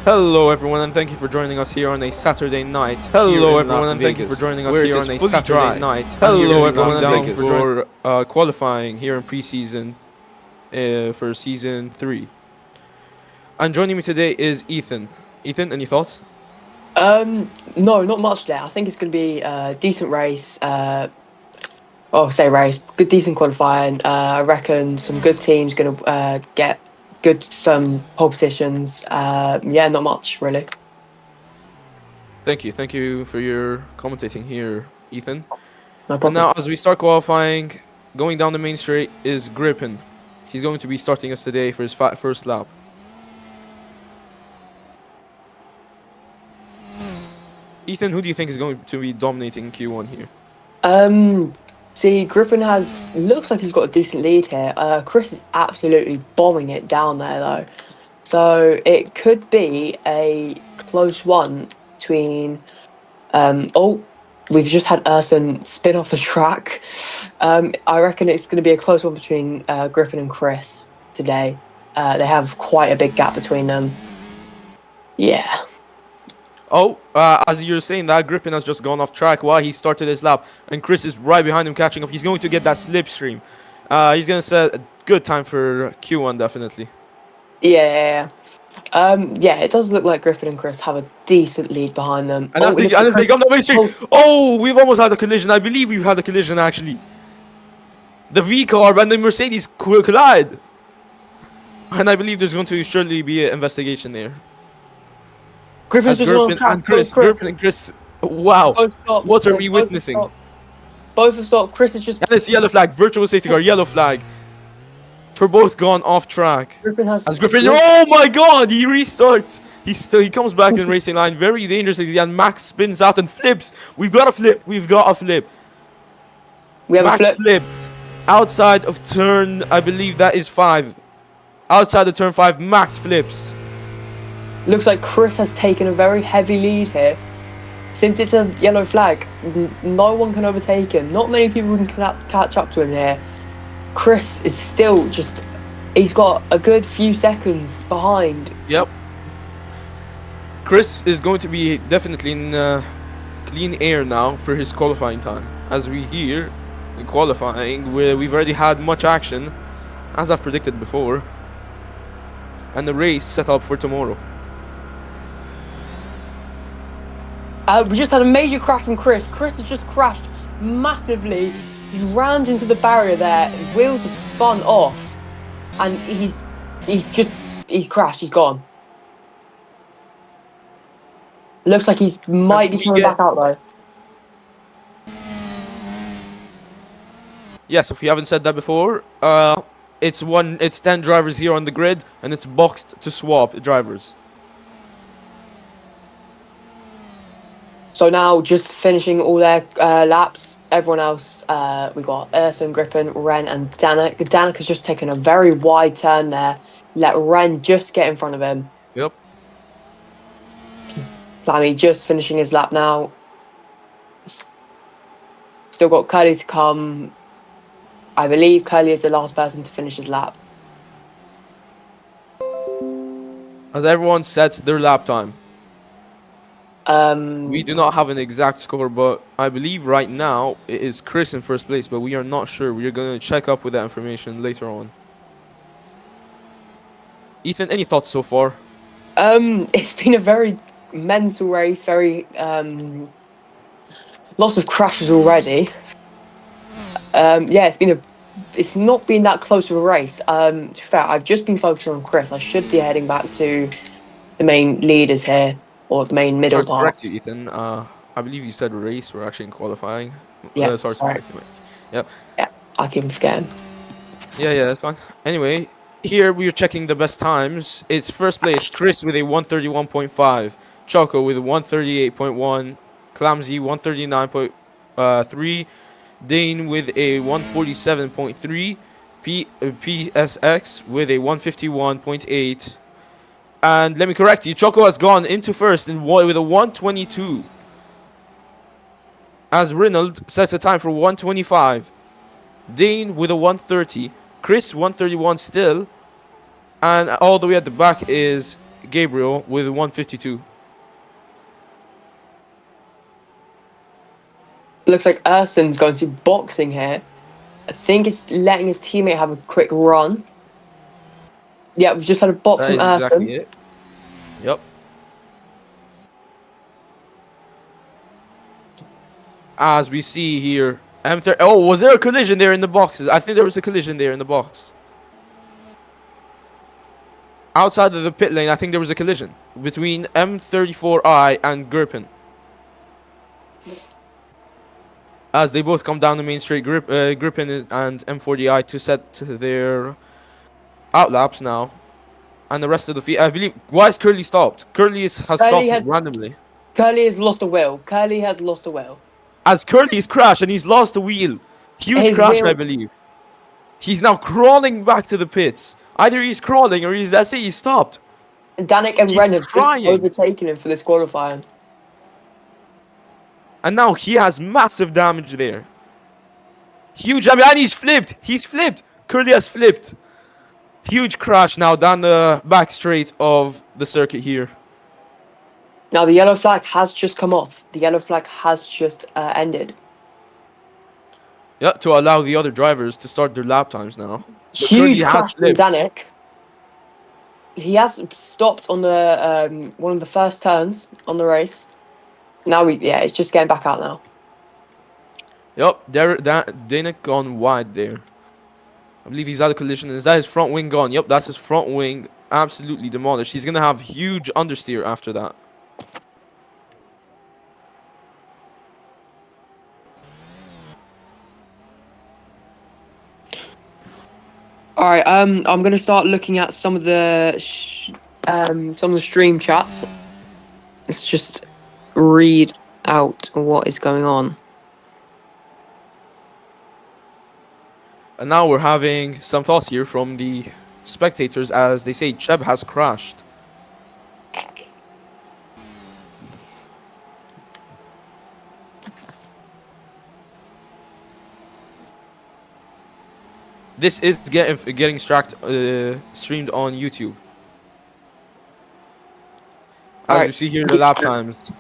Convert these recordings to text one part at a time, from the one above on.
Hello everyone and thank you for joining us here on a Saturday night. Hello everyone and thank you for joining us here on a Saturday night. Hello everyone and thank you for qualifying here in preseason for season 3. And joining me today is Ethan. Ethan, any thoughts? No, not much there. I think it's going to be a decent race. Good, decent qualifying. I reckon some good teams going to get some pole positions. Yeah, not much really. Thank you for your commentating here, Ethan. No And problem. now as we start qualifying, going down the main straight is Grippin. He's going to be starting us today for his first lap. Ethan, who do you think is going to be dominating Q1 here? See, Griffin looks like he's got a decent lead here. Chris is absolutely bombing it down there though, so it could be a close one between. We've just had Urson spin off the track. I reckon it's going to be a close one between Griffin and Chris today. They have quite a big gap between them. Yeah. Oh, as you're saying that, Griffin has just gone off track while he started his lap, and Chris is right behind him catching up. He's going to get that slipstream. He's going to set a good time for Q1, definitely. Yeah. Yeah, it does look like Griffin and Chris have a decent lead behind them. And as they come down the main straight, we've almost had a collision. I believe we've had a collision, actually. The V car and the Mercedes collide. And I believe there's going to surely be an investigation there. Griffin's just on track. Griffin and Chris. Wow. What are we witnessing? Both have stopped. Chris is just. And it's yellow flag. Virtual safety car. Yellow flag. For both gone off track. Griffin has. Oh my God! He restarts. He comes back in racing line very dangerously, and Max spins out and flips. We've got a flip. We have a flip. Max flipped outside of turn. I believe that is 5. Outside the turn 5, Max flips. Looks like Chris has taken a very heavy lead here. Since it's a yellow flag, no one can overtake him. Not many people can catch up to him here. Chris is still he's got a good few seconds behind. Yep. Chris is going to be definitely in clean air now for his qualifying time. As we hear in qualifying, where we've already had much action, as I've predicted before. And the race set up for tomorrow. We just had a major crash from Chris. Chris has just crashed massively. He's rammed into the barrier there. His wheels have spun off, and he's crashed. He's gone. Looks like he might be coming back out though. Yes, if we haven't said that before, it's 10 drivers here on the grid, and it's boxed to swap drivers. So now, just finishing all their laps, everyone else, we got Urson, Griffin, Ren, and Danik. Danik has just taken a very wide turn there. Let Ren just get in front of him. Yep. Flammy just finishing his lap now. Still got Curly to come. I believe Curly is the last person to finish his lap. As everyone sets their lap time. We do not have an exact score, but I believe right now it is Chris in first place, but we are not sure. We are going to check up with that information later on. Ethan, any thoughts so far? It's been a very mental race, very lots of crashes already. Yeah, it's not been that close of a race. To be fair, I've just been focusing on Chris. I should be heading back to the main leaders here. Or the main middle part. Correct you, Ethan. I believe you said race. We're actually in qualifying. Yeah, sorry. Yep. Yeah, I keep forgetting. Yeah, that's fine. Anyway, here we are checking the best times. It's first place, Chris with a 131.5, Choco with a 138.1, Clumsy 139.3, Dane with a 147.3, PSX with a 151.8. And let me correct you, Choco has gone into first with a 122. As Reynolds sets a time for 125. Dane with a 130. Chris 131 still. And all the way at the back is Gabriel with 152. Looks like Urson's going to boxing here. I think it's letting his teammate have a quick run. Yeah, we've just had a box That from is Urson. exactly it. Yep. As we see here, M30. Oh, was there a collision there in the boxes? I think there was a collision there in the box. Outside of the pit lane, I think there was a collision between M34i and Gripen. As they both come down the main straight, Gripen and M40i to set their outlaps now. And the rest of the field, I believe. Why is Curly stopped? Curly has stopped randomly. Curly has lost a wheel. Curly has lost a wheel. As Curly's crashed and he's lost a wheel. Huge crash, I believe. He's now crawling back to the pits. Either he's crawling or that's it, he stopped. And Danik and Ren have just overtaken him for this qualifying. And now he has massive damage there. Huge damage, and he's flipped. He's flipped. Curly has flipped. Huge crash now down the back straight of the circuit here. Now the yellow flag has just come off. The yellow flag has just ended. Yeah, to allow the other drivers to start their lap times now. Huge crash from Danik. He has stopped on the one of the first turns on the race. Now it's just getting back out now. Yep, Danik gone wide there. I believe he's out of collision. Is that his front wing gone? Yep, that's his front wing absolutely demolished. He's gonna have huge understeer after that. All right, I'm gonna start looking at some of the stream chats. Let's just read out what is going on. And now we're having some thoughts here from the spectators as they say Cheb has crashed. This is getting streamed on YouTube. As you see here in the lap times.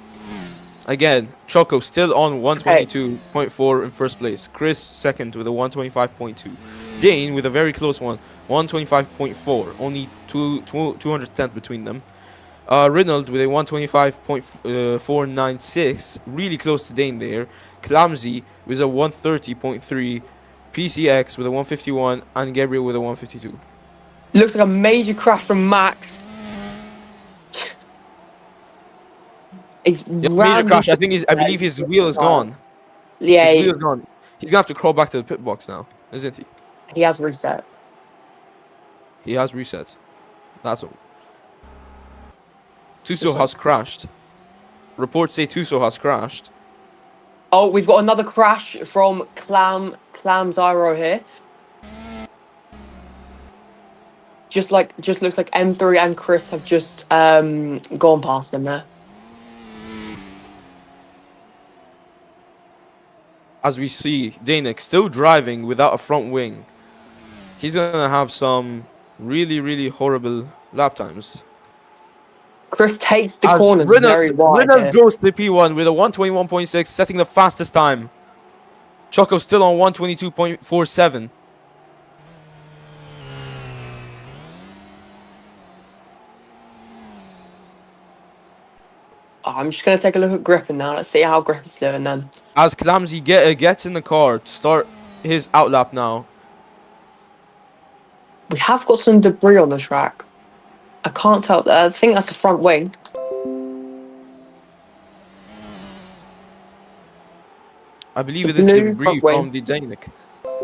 Again, Choco still on 122.4 in first place. Chris second with a 125.2. Dane with a very close one, 125.4. Only 210th between them. Reynolds with a 125.496. Really close to Dane there. Clumsy with a 130.3. PCX with a 151 and Gabriel with a 152. Looks like a major crash from Max. Major crash. I believe his wheel is gone. Yeah, his wheel is gone. He's gonna have to crawl back to the pit box now, isn't he? He has reset. He has reset. That's all. Tuso has crashed. Reports say Tuso has crashed. Oh, we've got another crash from Clam Zyro here. Just looks like M3 and Chris have just gone past him there. As we see, Danik still driving without a front wing. He's gonna have some really, really horrible lap times. Chris takes the corners very wide. Reynolds goes to the P1 with a 121.6, setting the fastest time. Choco still on 122.47. I'm just going to take a look at Griffin now. Let's see how Griffin's doing then. As Clumsy gets in the car to start his outlap now. We have got some debris on the track. I can't tell. I think that's the front wing. I believe it is debris from the Danik.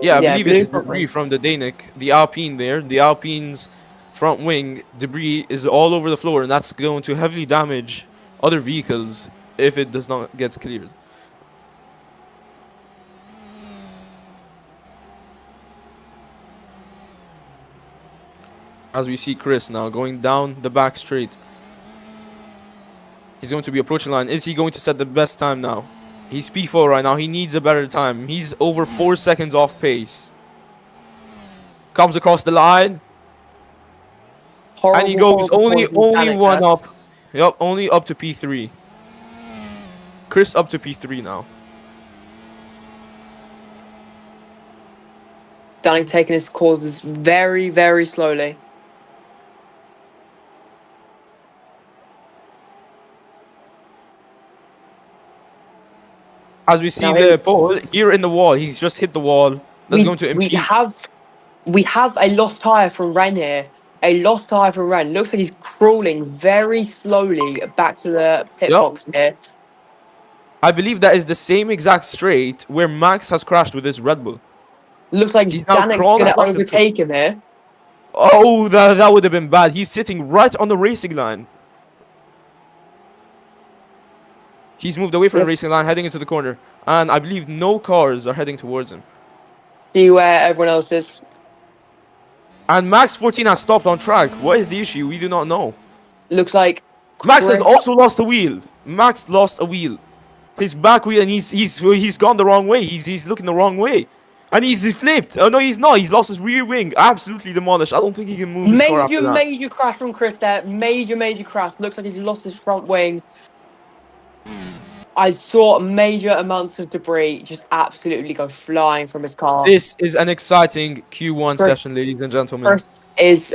Yeah, I believe it is debris from the Danik. The Alpine there. The Alpine's front wing debris is all over the floor, and that's going to heavily damage other vehicles if it does not get cleared. As we see Chris now going down the back straight. He's going to be approaching line. Is he going to set the best time now? He's P4 right now. He needs a better time. He's over 4 seconds off pace. Comes across the line. And he Horrible, goes horrible poison only Danik one there. up. Yup, only up to P3. Chris up to P3 now. Danik taking his corners very, very slowly. As we see Now the pole here in the wall, he's just hit the wall. That's going to impede. we have a lost tire from Ren here. A lost tire from Ren. Looks like he's crawling very slowly back to the pit Yup. box here. I believe that is the same exact straight where Max has crashed with his Red Bull. Looks like He's now Danik's crawling gonna across the pit. overtake him here. Oh, that would have been bad. He's sitting right on the racing line. He's moved away from the racing line, heading into the corner. And I believe no cars are heading towards him. See where everyone else is. And Max 14 has stopped on track. What is the issue? We do not know. Looks like Max has also lost a wheel. Max lost a wheel. His back wheel, and he's gone the wrong way. He's looking the wrong way. And he's flipped. Oh, no, he's not. He's lost his rear wing. Absolutely demolished. I don't think he can move his car after that. Major crash from Chris there. Major crash. Looks like he's lost his front wing. I saw major amounts of debris just absolutely go flying from his car. This is an exciting Q1 session, ladies and gentlemen. First is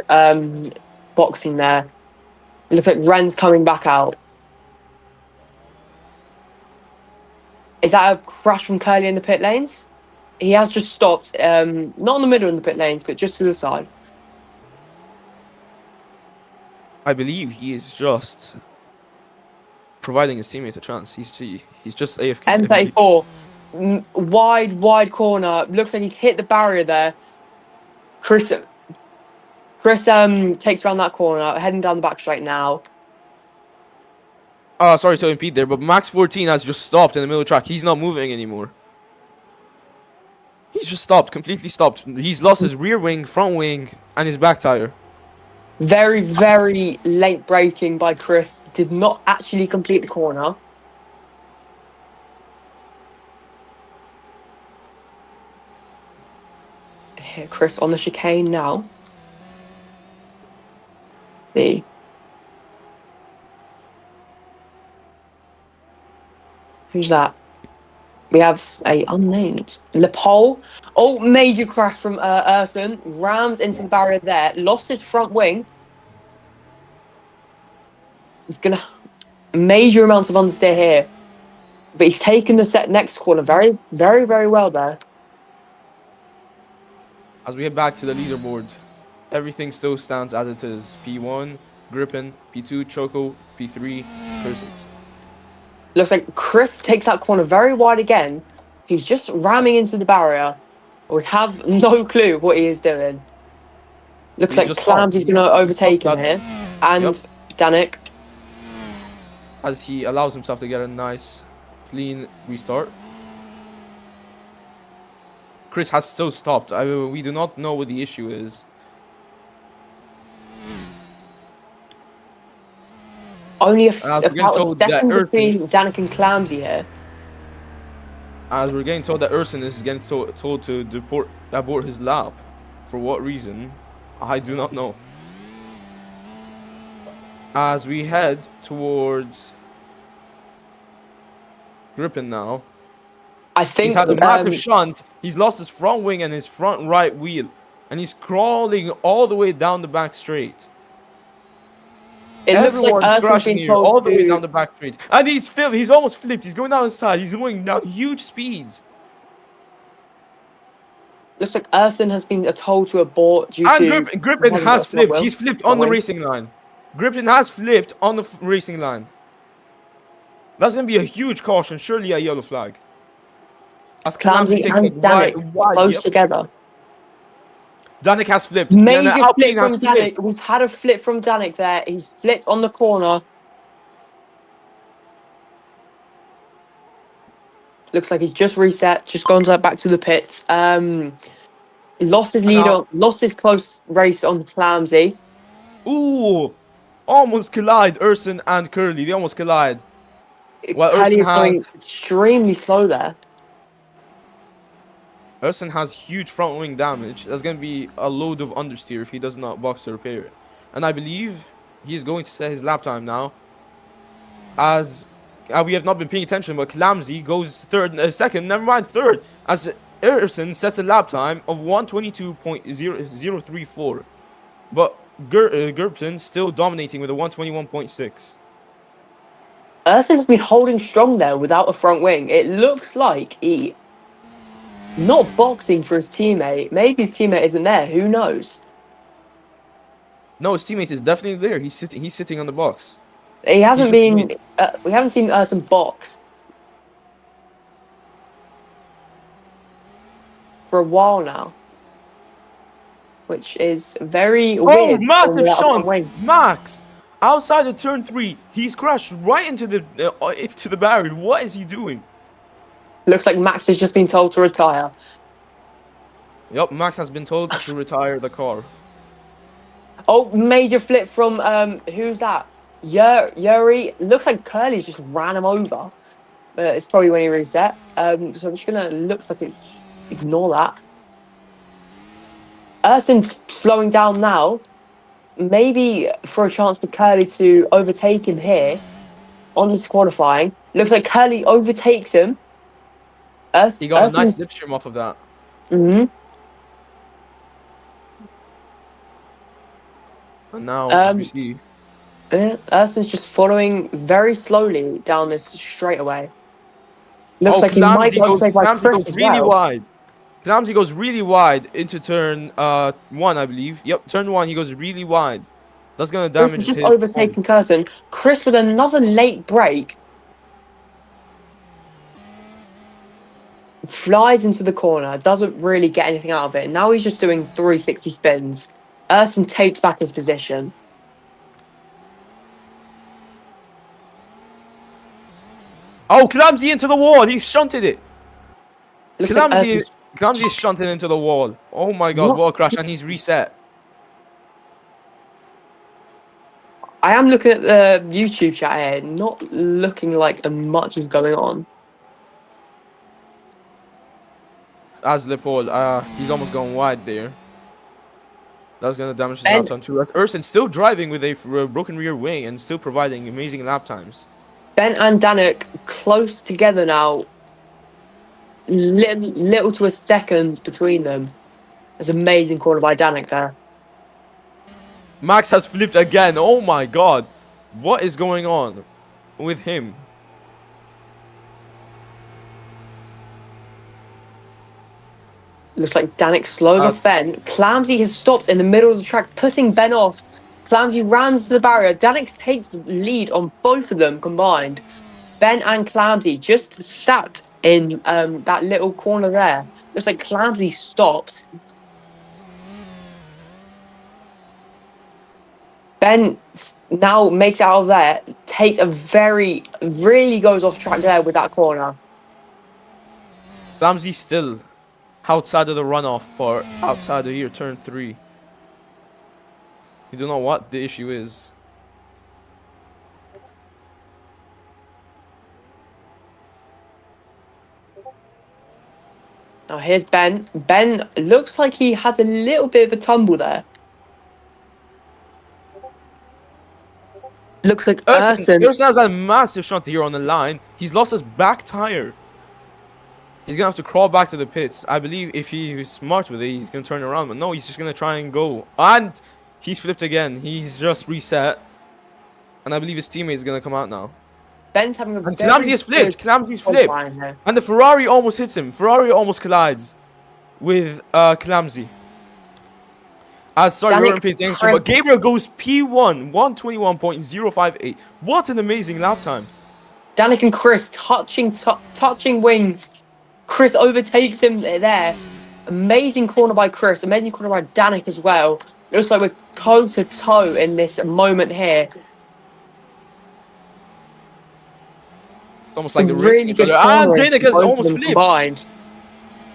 boxing there. It looks like Ren's coming back out. Is that a crash from Curly in the pit lanes? He has just stopped, not in the middle of the pit lanes, but just to the side. I believe he is just providing his teammate a chance. He's just AFK. M34, wide corner. Looks like he's hit the barrier there. Chris takes around that corner, heading down the back straight now. Sorry to impede there, but Max 14 has just stopped in the middle of the track. He's not moving anymore. He's just stopped, completely stopped. He's lost his rear wing, front wing, and his back tire. Very, very late braking by Chris. Did not actually complete the corner. Here, Chris on the chicane now. See. Who's that? We have a unnamed Lepole. Oh, major crash from Urson. Rams into the barrier there. Lost his front wing. He's gonna major amounts of understeer here, but he's taken the next corner very, very, very well there. As we head back to the leaderboard, everything still stands as it is. P1, Grippin, P2, Choco, P3, Persons. Looks like Chris takes that corner very wide again. He's just ramming into the barrier. We have no clue what he is doing. Looks like Clamsy's going to overtake him here. And Danik. As he allows himself to get a nice, clean restart. Chris has still stopped. We do not know what the issue is. Only about a second between Danik and Clamsy here. As we're getting told that Urson is getting told to abort his lap. For what reason? I do not know. As we head towards Grippin now. I think he's had a massive shunt. He's lost his front wing and his front right wheel. And he's crawling all the way down the back straight. Everyone's crashing here all the way down the back straight. And he's almost flipped. He's going down the side. He's going down huge speeds. Looks like Urson has been told to abort due to... And Grippin has flipped. He's flipped on the racing line. Grippin has flipped on the racing line. That's going to be a huge caution. Surely a yellow flag. As Clamsy and Danik close together. Danik has flipped. Major flip from Danik. We've had a flip from Danik there. He's flipped on the corner. Looks like he's just reset. Just gone back to the pits. Lost his lead on. Lost his close race on Clamsy. Ooh, almost collide Urson and Curly. They almost collide. Well, Curly is going extremely slow there. Urson has huge front wing damage. That's going to be a load of understeer if he does not box to repair it. and I believe he's going to set his lap time now. As we have not been paying attention, but Clumsy goes second, never mind, third, as Ericsson sets a lap time of 122.0034. But Gerpton still dominating with a 121.6. Ersson's been holding strong there without a front wing. It looks like he not boxing for his teammate. Maybe his teammate isn't there. Who knows? No, his teammate is definitely there. He's sitting on the box. He hasn't been. We haven't seen Ersson box for a while now, which is very weird. Oh, massive shunt! Max, outside the turn 3, he's crashed right into the barrier. What is he doing? Looks like Max has just been told to retire. Yup, Max has been told to retire the car. Oh, major flip from who's that? Yuri. Looks like Curly's just ran him over. But it's probably when he reset. So I'm just gonna looks like it's ignore that. Ersson's slowing down now. Maybe for a chance for Curly to overtake him here on this qualifying. Looks like Curly overtakes him. He got a nice slipstream off of that. And now, as we see, Ersson's just following very slowly down this straightaway. Looks like he might go by Chris as well. Wide. Clumsy goes really wide into turn 1, I believe. Yep, turn 1, he goes really wide. That's going to damage his... just overtaking Curson. Chris with another late break. Flies into the corner. Doesn't really get anything out of it. Now he's just doing 360 spins. Ersson takes back his position. Oh, Clumsy into the wall. He's shunted it. Clumsy is shunted into the wall. Oh my god, wall crash, and he's reset. I am looking at the YouTube chat here, not looking like much is going on. As Lepol, he's almost going wide there. That's going to damage his lap time too. Erson still driving with a broken rear wing and still providing amazing lap times. Ben and Danik close together now. Little to a second between them. There's an amazing corner by Danik there. Max has flipped again. Oh my god. What is going on with him? Looks like Danik slows off Ben. Clumsy has stopped in the middle of the track, putting Ben off. Clumsy rams the barrier. Danik takes the lead on both of them combined. Ben and Clumsy just sat in that little corner there. Looks like Clumsy stopped. Ben now makes it out of there. Takes really goes off track there with that corner. Clumsy still outside of the runoff part, outside of here, turn 3. You don't know what the issue is. Now here's Ben. Ben looks like he has a little bit of a tumble there. Looks like Erson has a massive shunt here on the line. He's lost his back tire. He's going to have to crawl back to the pits. I believe if he's smart with it, he's going to turn around. But no, he's just going to try and go. And he's flipped again. He's just reset. And I believe his teammate is going to come out now. Ben's having a and Clumsy has flipped. Clumsy's flipped. And the Ferrari almost hits him. Ferrari almost collides with Clumsy. Sorry, we weren't paying attention. But Gabriel goes P1, 121.058. What an amazing lap time. Danik and Chris touching wings. Chris overtakes him there. Amazing corner by Chris. Amazing corner by Danik as well. Looks like we're toe to toe in this moment here. It's almost like the really good and Danik has almost flipped. Combined.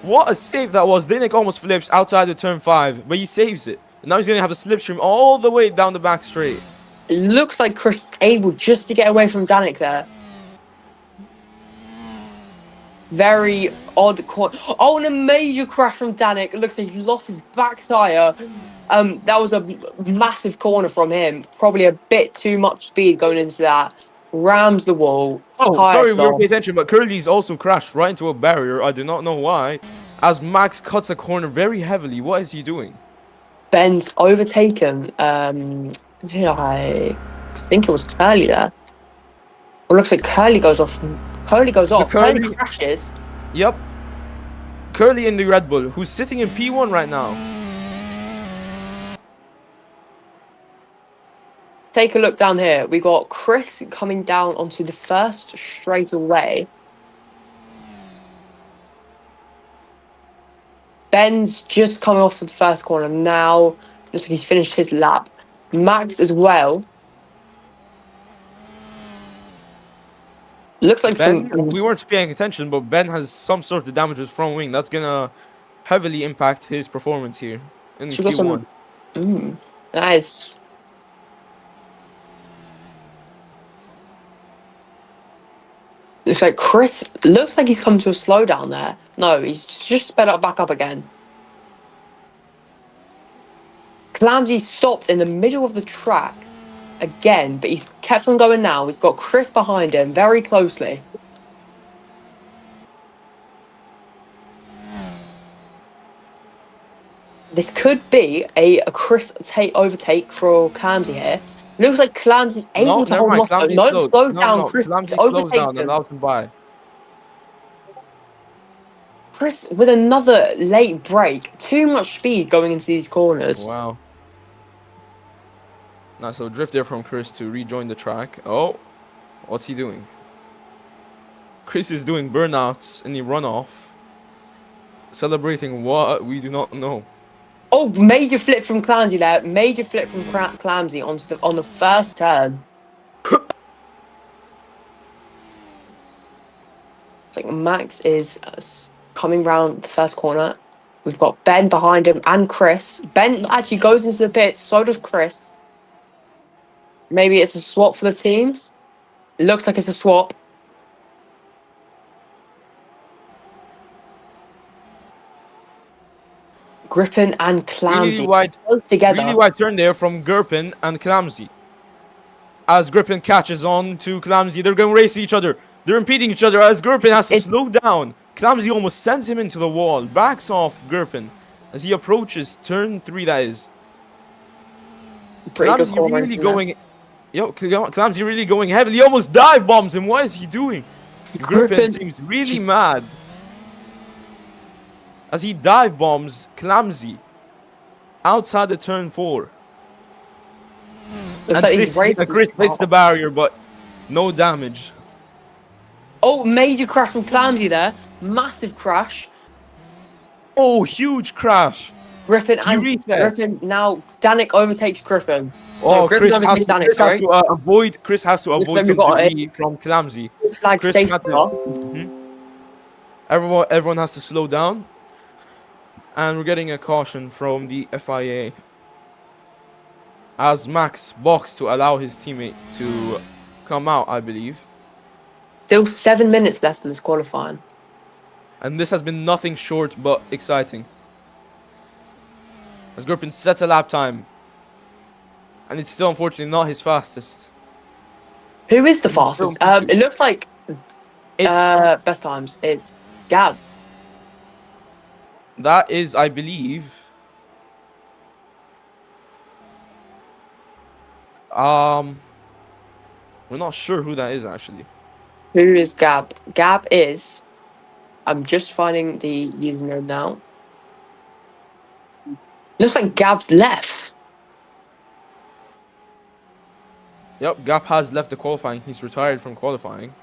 What a save that was. Danik almost flips outside the turn 5, but he saves it. And now he's going to have a slipstream all the way down the back straight. It looks like Chris is able just to get away from Danik there. Very odd corner. Oh, and a major crash from Danik. It looks like he's lost his back tyre. That was a massive corner from him. Probably a bit too much speed going into that. Rams the wall. Oh, Tires sorry, we weren't gone. paying attention, but Curly's also crashed right into a barrier. I do not know why. As Max cuts a corner very heavily. What is he doing? Ben's overtaken. Yeah, I think it was Curly there. It looks like Curly goes off. Curly goes off. Curly Curly. crashes. Yep. Curly in the Red Bull, who's sitting in P1 right now. Take a look down here. We got Chris coming down onto the first straight away. Ben's just coming off of the first corner. Now, looks like he's finished his lap. Max as well. Looks like Ben, some. we weren't paying attention, but Ben has some sort of damage with front wing. That's gonna heavily impact his performance here in She got Q1. some. Nice. Looks like Chris. Looks like he's come to a slowdown there. No, he's just sped up back up again. Clamsy stopped in the middle of the track again, but he's kept on going now. He's got Chris behind him very closely. This could be a Chris overtake for Clamsy here. Looks like Clamsy's able No, to never hold him mind. off. Clamsy No, slows. slows down. No, Chris Clamsy slows overtakes down and him. allows him by. Chris with another late break. Too much speed going into these corners. Wow. Nice little drift there from Chris to rejoin the track. Oh, what's he doing? Chris is doing burnouts in the runoff. Celebrating what? We do not know. Oh, major flip from Clamsy there. Major flip from Clamsy on the first turn. It's like Max is coming round the first corner. We've got Ben behind him and Chris. Ben actually goes into the pits. So does Chris. Maybe it's a swap for the teams. It looks like it's a swap. Griffin and Clamsy both together. Really wide turn there from Gurpin and Clamsy. As Gurpin catches on to Clamsy, they're going to race each other. They're impeding each other as Gurpin has to slow down. Clamsy almost sends him into the wall. Backs off Gurpin as he approaches turn 3, that is. Clamsy really going... Clamsy really going heavily. He almost dive bombs him. What is he doing? Gurpin seems really mad as he dive bombs Clamsy outside the turn 4. And Chris hits the barrier, but no damage. Oh, major crash from Clamsy there. Massive crash. Oh, huge crash. Griffin now Danik overtakes Griffin. Oh, no, Griffin overtakes Danik, Chris has to avoid some debris from Clamsy. Everyone has to slow down. And we're getting a caution from the FIA. As Max boxed to allow his teammate to come out, I believe. Still 7 minutes left in this qualifying. And this has been nothing short but exciting. As Gurpin sets a lap time. And it's still unfortunately not his fastest. Who is the fastest? It looks like best times. It's Gab. That is, I believe... we're not sure who that is actually. Who is Gab? Gab is... I'm just finding the username now. Looks like Gab's left. Yep, Gab has left the qualifying. He's retired from qualifying.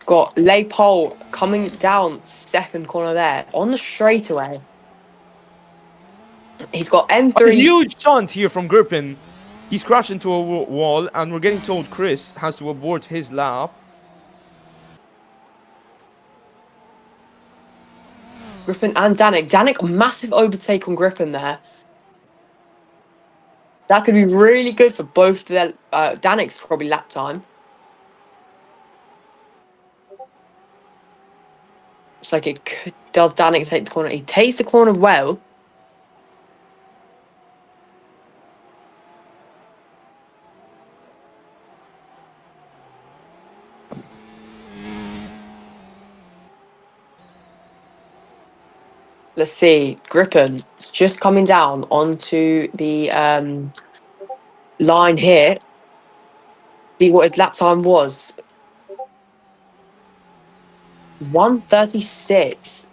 Got Lay Pole coming down second corner there on the straightaway. He's got M3. A huge shunt here from Gurpin. He's crashed into a wall, and we're getting told Chris has to abort his lap. Griffin and Danik. Danik, massive overtake on Griffin there. That could be really good for both their... Danik's probably lap time. It's like it could... Does Danik take the corner? He takes the corner well. let's see. Gripen is just coming down onto the line here. See what his lap time was. 1:36.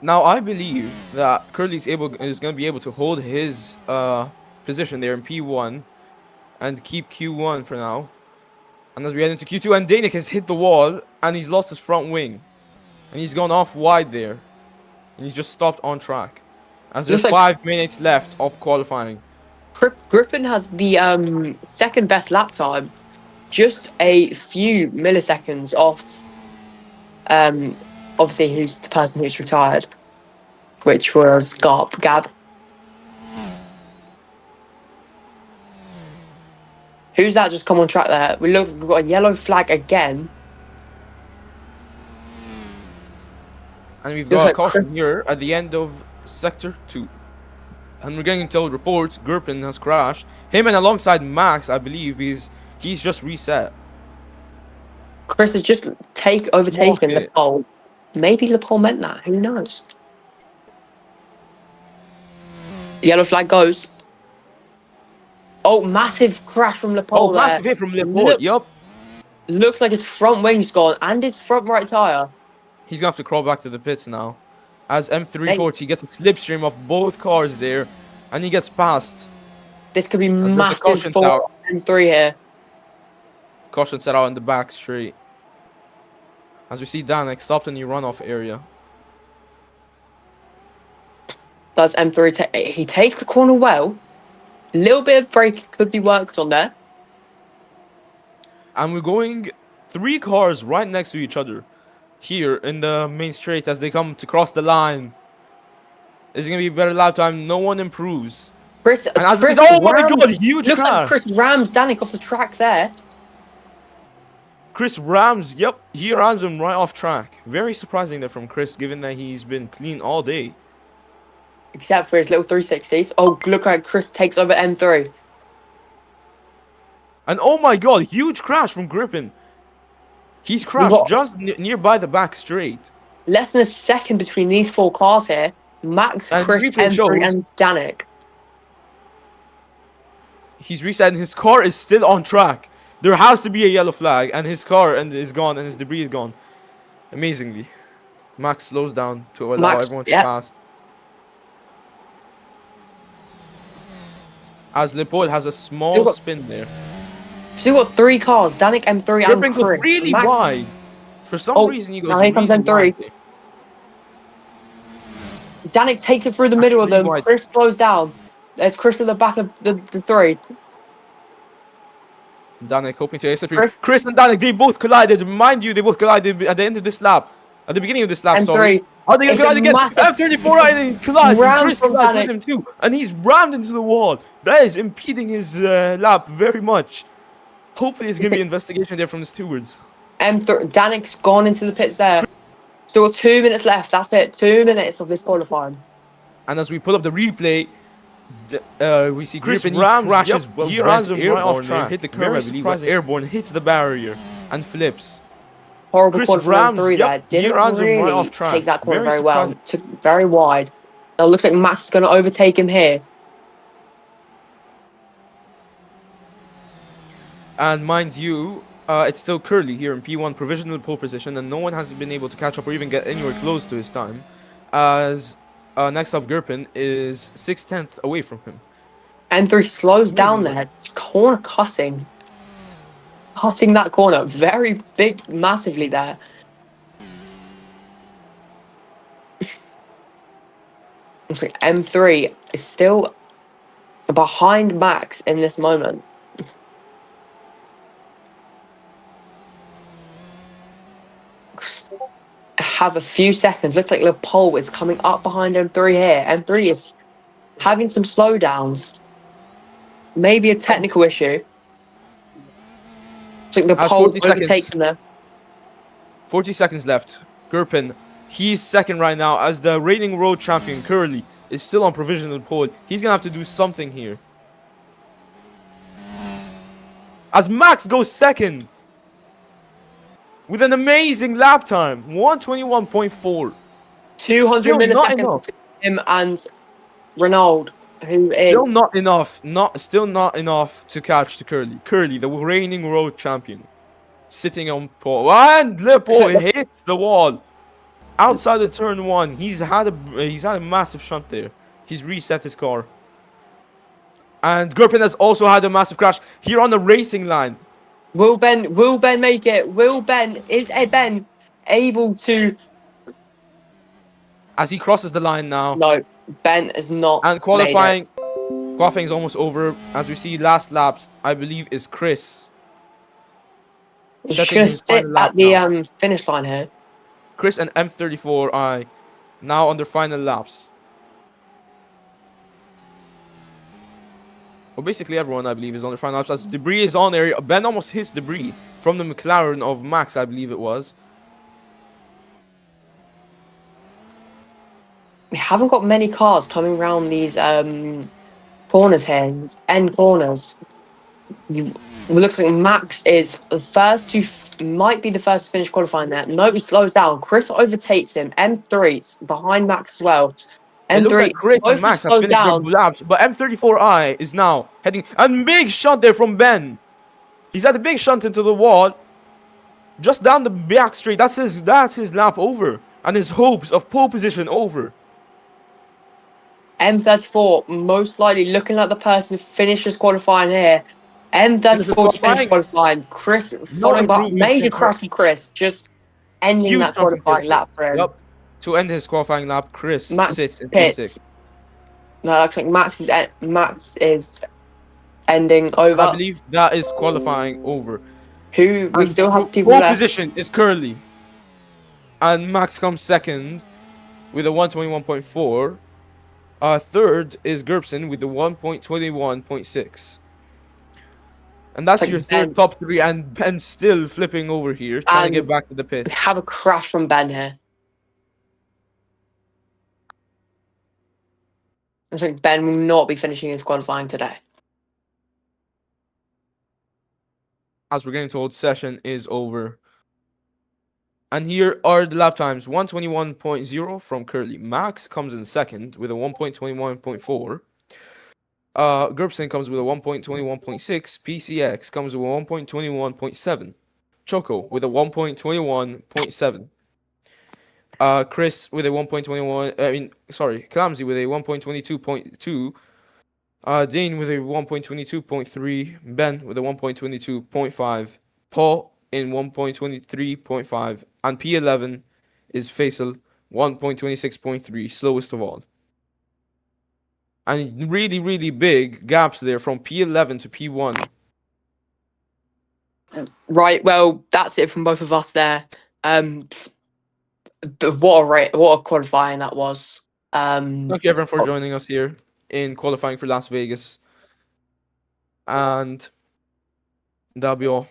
Now I believe that Curly is going to be able to hold his position there in P1 and keep Q1 for now. And as we head into Q2, and Danik has hit the wall and he's lost his front wing, and he's gone off wide there, and he's just stopped on track. As there's 5 minutes left of qualifying. Gripen has the second best lap time, just a few milliseconds off. Obviously, who's the person who's retired, which was Gab. Who's that just come on track there? We've got a yellow flag again. And we've got a caution here at the end of Sector 2. And we're getting told reports Gripen has crashed. Him and alongside Max, I believe, because he's just reset. Chris has just overtaken Lepole. Maybe Lepole meant that. Who knows? Yellow flag goes. Oh, massive crash from Lepole. Oh, massive hit from Lepole. Yup. Looks like his front wing's gone and his front right tyre. He's going to have to crawl back to the pits now. As M340 gets a slipstream of both cars there. And he gets past. This could be massive for M3 here. Caution set out in the back straight. As we see Danik stopped in the runoff area. Does M3 he takes the corner well. A little bit of brake could be worked on there. And we're going 3 cars right next to each other here in the main straight as they come to cross the line. It's going to be a better lap time. No one improves. Chris, oh my god, huge looks crash. like Chris rams Danik off the track there. Chris rams, yep, he rams him right off track. Very surprising there from Chris, given that he's been clean all day. Except for his little 360s. Oh, look like Chris takes over M3. And oh my god, huge crash from Gripen. He's crashed just nearby the back straight. Less than a second between these 4 cars here. Max, and Chris, M3 and Danik. He's reset and his car is still on track. There has to be a yellow flag and his car is gone and his debris is gone. Amazingly. Max slows down to allow everyone to pass. As Lepole has a small spin there. So you've got 3 cars, Danik, M3 and Chris. Goes really wide. For some reason he goes now here comes M3. Danik takes it through the middle of them. Wide. Chris slows down. There's Chris at the back of the 3. Danik hoping to ace Chris and Danik, they both collided. Mind you, they both collided at the end of this lap. At the beginning of this lap, sorry. Oh, they collided again. M34 collides. And Chris collides with him too. And he's rammed into the wall. That is impeding his lap very much. Hopefully there's going to be investigation there from the stewards. Danik's gone into the pits there. Still 2 minutes left. That's it. 2 minutes of this qualifying. And as we pull up the replay, we see Chris Rams crashes. He runs him right off track. Hit the curb, I believe. Airborne hits the barrier and flips. Horrible corner from M3 there. Didn't really right off track. Take that corner very well. Took very wide. Now it looks like Max is going to overtake him here. And mind you, it's still Curly here in P1 provisional pole position, and no one has been able to catch up or even get anywhere close to his time. As next up, Gripen is 6/10 away from him. M3 slows down there. Corner cutting. Cutting that corner. Very big, massively there. Looks like M3 is still behind Max in this moment. Have a few seconds. Looks like Lepole is coming up behind M3 here. M3 is having some slowdowns. Maybe a technical issue. I think Lepole overtakes him there. 40 seconds left. Gripen, he's second right now as the reigning world champion. Curly is still on provisional pole. He's gonna have to do something here. As Max goes second. With an amazing lap time, 121.4. 200 Still not milliseconds enough. between him and Renault, who Still is not enough. Still not enough to catch the Curly. Curly, the reigning road champion, sitting on pole, and Lippo hits the wall outside the turn one. He's had a massive shunt there. He's reset his car. And Gurpin has also had a massive crash here on the racing line. Will Ben make it? Is Ben able to? As he crosses the line now. No, Ben is not. And qualifying is almost over. As we see, last laps, I believe, is Chris. He's gonna sit at the finish line here. Chris and M34i now on their final laps. Well, basically everyone, I believe, is on their final laps. As Debris is on there. Ben almost hits Debris from the McLaren of Max, I believe it was. We haven't got many cars coming around these corners here, these end corners. It looks like Max is the first to might be the first to finish qualifying there. No, he slows down. Chris overtakes him. M3 behind Max as well. M3, it looks like Chris and both Max have slowed finished down. their laps, but M34i is now heading, and big shot there from Ben. He's had a big shunt into the wall, just down the back straight. That's his lap over, and his hopes of pole position over. M34 most likely looking like the person who finishes qualifying here. M34 to finish qualifying. Chris following up, major crash from Chris, just ending Huge that qualifying lap for him. Yep. To end his qualifying lap, Chris Max sits in pits. P6. No, looks like Max is ending over. I believe that is qualifying over. Who we still have people left. left. Position is Curly, and Max comes second with a 121.4. Third is Gerbson with the 1.21.6. And that's your third top three, and Ben still flipping over here, trying to get back to the pits. We have a crash from Ben here. I think Ben will not be finishing his qualifying today. As we're getting told, session is over. And here are the lap times. 121.0 from Curly. Max comes in second with a 1.21.4. Gerbson comes with a 1.21.6. PCX comes with a 1.21.7. Choco with a 1.21.7. Chris with a 1.21. Clamsy with a 1.22.2. Dean with a 1.22.3. Ben with a 1.22.5. Paul in 1.23.5. And P11 is Faisal 1.26.3, slowest of all. And really, really big gaps there from P11 to P1. Right, well, that's it from both of us there. But what a qualifying that was. Thank you everyone for joining us here in qualifying for Las Vegas. And that'll be all.